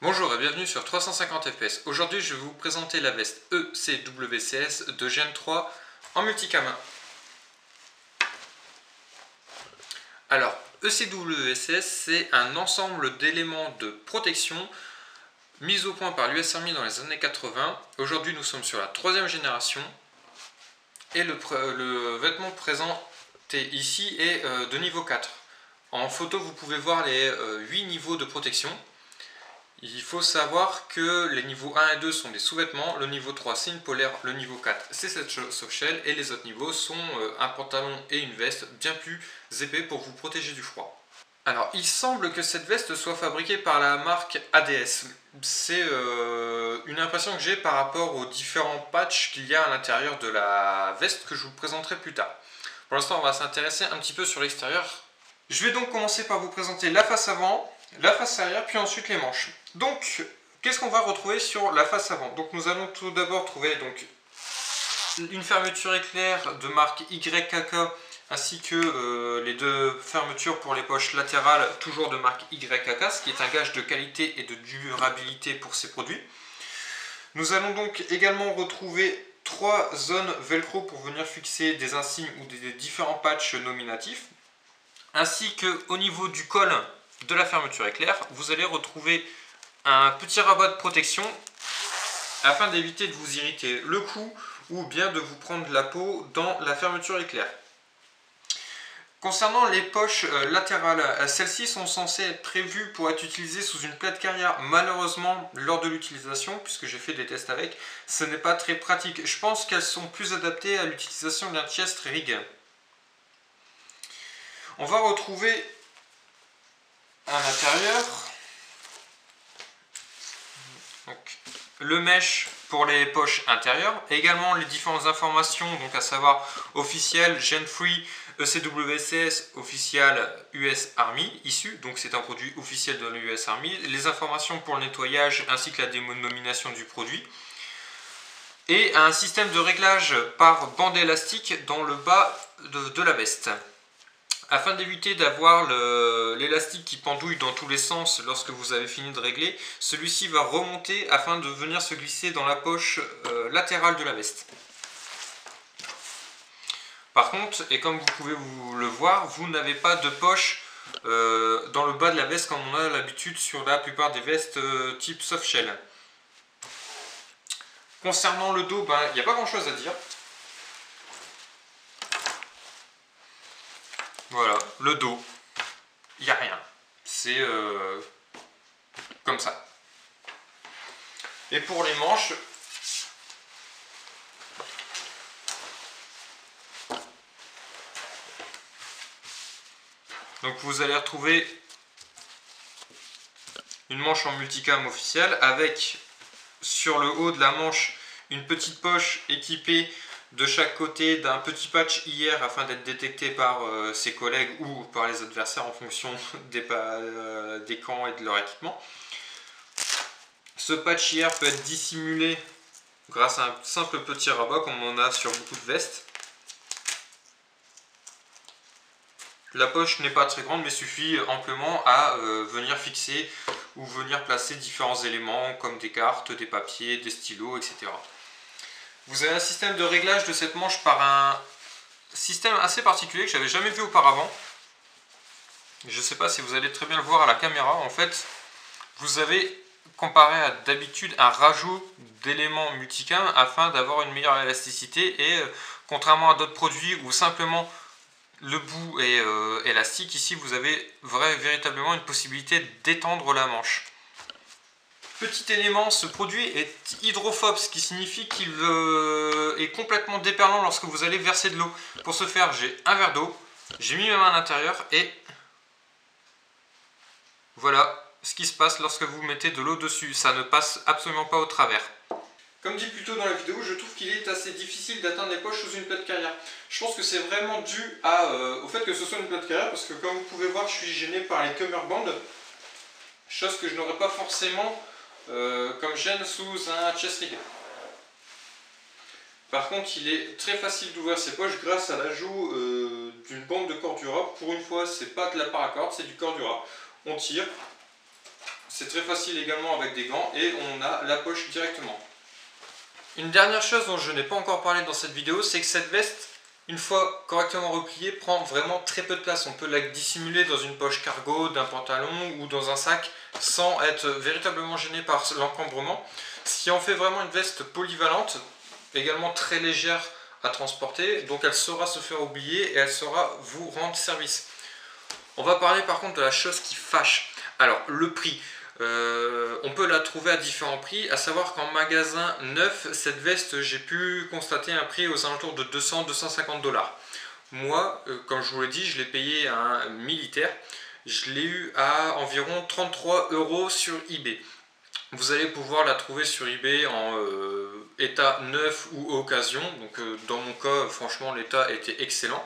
Bonjour et bienvenue sur 350 FPS. Aujourd'hui je vais vous présenter la veste ECWCS de Gen 3 en multicam. Alors ECWCS c'est un ensemble d'éléments de protection mis au point par l'US Army dans les années 80. Aujourd'hui nous sommes sur la 3e génération et le vêtement présenté ici est de niveau 4. En photo vous pouvez voir les 8 niveaux de protection. Il faut savoir que les niveaux 1 et 2 sont des sous-vêtements, le niveau 3 c'est une polaire, le niveau 4 c'est cette softshell et les autres niveaux sont un pantalon et une veste bien plus épais pour vous protéger du froid. Alors il semble que cette veste soit fabriquée par la marque ADS. C'est une impression que j'ai par rapport aux différents patchs qu'il y a à l'intérieur de la veste que je vous présenterai plus tard. Pour l'instant on va s'intéresser un petit peu sur l'extérieur. Je vais donc commencer par vous présenter la face avant, la face arrière, puis ensuite les manches. Donc, qu'est-ce qu'on va retrouver sur la face avant? Donc, nous allons tout d'abord trouver donc, une fermeture éclair de marque YKK, ainsi que les deux fermetures pour les poches latérales, toujours de marque YKK, ce qui est un gage de qualité et de durabilité pour ces produits. Nous allons donc également retrouver 3 zones velcro pour venir fixer des insignes ou des différents patchs nominatifs, ainsi qu'au niveau du col de la fermeture éclair, vous allez retrouver un petit rabat de protection afin d'éviter de vous irriter le cou ou bien de vous prendre la peau dans la fermeture éclair. Concernant les poches latérales, celles-ci sont censées être prévues pour être utilisées sous une plaque carrière. Malheureusement, lors de l'utilisation, puisque j'ai fait des tests avec, ce n'est pas très pratique. Je pense qu'elles sont plus adaptées à l'utilisation d'un chest rig. On va retrouver à l'intérieur le mesh pour les poches intérieures, et également les différentes informations, donc à savoir officiel, Gen Free, ECWCS, official US Army, issu, donc c'est un produit officiel de l'US Army, les informations pour le nettoyage ainsi que la dénomination du produit, et un système de réglage par bande élastique dans le bas de la veste. Afin d'éviter d'avoir l'élastique qui pendouille dans tous les sens lorsque vous avez fini de régler, celui-ci va remonter afin de venir se glisser dans la poche latérale de la veste. Par contre, et comme vous pouvez le voir, vous n'avez pas de poche dans le bas de la veste comme on a l'habitude sur la plupart des vestes type softshell. Concernant le dos, il n'y a pas grand chose à dire. Voilà, le dos, il n'y a rien, c'est comme ça. Et pour les manches, donc vous allez retrouver une manche en multicam officielle avec sur le haut de la manche une petite poche équipée de chaque côté d'un petit patch IR afin d'être détecté par ses collègues ou par les adversaires en fonction des camps et de leur équipement. Ce patch IR peut être dissimulé grâce à un simple petit rabat comme on a sur beaucoup de vestes. La poche n'est pas très grande mais suffit amplement à venir fixer ou venir placer différents éléments comme des cartes, des papiers, des stylos, etc. Vous avez un système de réglage de cette manche par un système assez particulier que je n'avais jamais vu auparavant. Je ne sais pas si vous allez très bien le voir à la caméra. En fait, vous avez, comparé à d'habitude, un rajout d'éléments multicam afin d'avoir une meilleure élasticité. Et contrairement à d'autres produits où simplement le bout est élastique, ici vous avez véritablement une possibilité d'étendre la manche. Petit élément, ce produit est hydrophobe, ce qui signifie qu'il est complètement déperlant lorsque vous allez verser de l'eau. Pour ce faire, j'ai un verre d'eau, j'ai mis mes mains à l'intérieur et voilà ce qui se passe lorsque vous mettez de l'eau dessus. Ça ne passe absolument pas au travers. Comme dit plus tôt dans la vidéo, je trouve qu'il est assez difficile d'atteindre les poches sous une plaque carrière. Je pense que c'est vraiment dû au fait que ce soit une plaque carrière, parce que comme vous pouvez voir, je suis gêné par les cummerbunds, chose que je n'aurais pas forcément comme gêne sous un chest rig. Par contre, il est très facile d'ouvrir ses poches grâce à l'ajout d'une bande de cordura. Pour une fois, c'est pas de la paracorde, c'est du cordura. On tire, C'est très facile également avec des gants et on a la poche directement. Une dernière chose dont je n'ai pas encore parlé dans cette vidéo, c'est que cette veste, une fois correctement repliée, prend vraiment très peu de place. On peut la dissimuler dans une poche cargo, d'un pantalon ou dans un sac sans être véritablement gêné par l'encombrement. Ce qui en fait vraiment une veste polyvalente, également très légère à transporter, donc elle saura se faire oublier et elle saura vous rendre service. On va parler par contre de la chose qui fâche. Alors le prix. On peut la trouver à différents prix, à savoir qu'en magasin neuf, cette veste, j'ai pu constater un prix aux alentours de 200-250 $. Moi, comme je vous l'ai dit, je l'ai payé à un militaire. Je l'ai eu à environ 33 € sur eBay. Vous allez pouvoir la trouver sur eBay en état neuf ou occasion. Donc dans mon cas, franchement, l'état était excellent.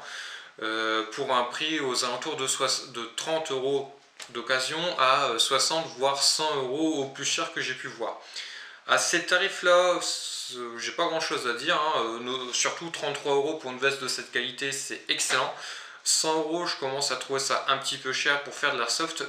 Pour un prix aux alentours de 30 € d'occasion à 60 voire 100 € au plus cher que j'ai pu voir. À ces tarifs là, j'ai pas grand chose à dire, hein. Surtout 33 € pour une veste de cette qualité, c'est excellent. 100 €, je commence à trouver ça un petit peu cher pour faire de l'airsoft.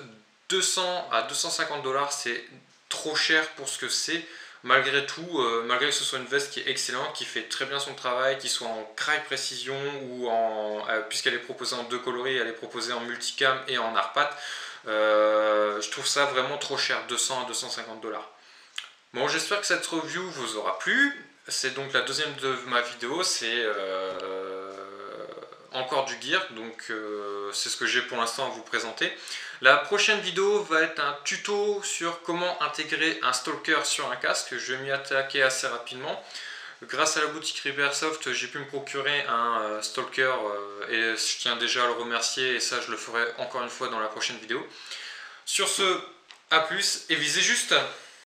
200 à 250 $, c'est trop cher pour ce que c'est. Malgré tout, malgré que ce soit une veste qui est excellente, qui fait très bien son travail, qui soit en craie précision ou en puisqu'elle est proposée en deux coloris, elle est proposée en multicam et en arpat. Je trouve ça vraiment trop cher, 200 à 250 $. Bon, j'espère que cette review vous aura plu. C'est donc la deuxième de ma vidéo, c'est encore du gear, donc c'est ce que j'ai pour l'instant à vous présenter. La prochaine vidéo va être un tuto sur comment intégrer un stalker sur un casque. Je vais m'y attaquer assez rapidement. Grâce à la boutique RIP Airsoft, j'ai pu me procurer un stalker et je tiens déjà à le remercier, et ça je le ferai encore une fois dans la prochaine vidéo. Sur ce, à plus et visez juste!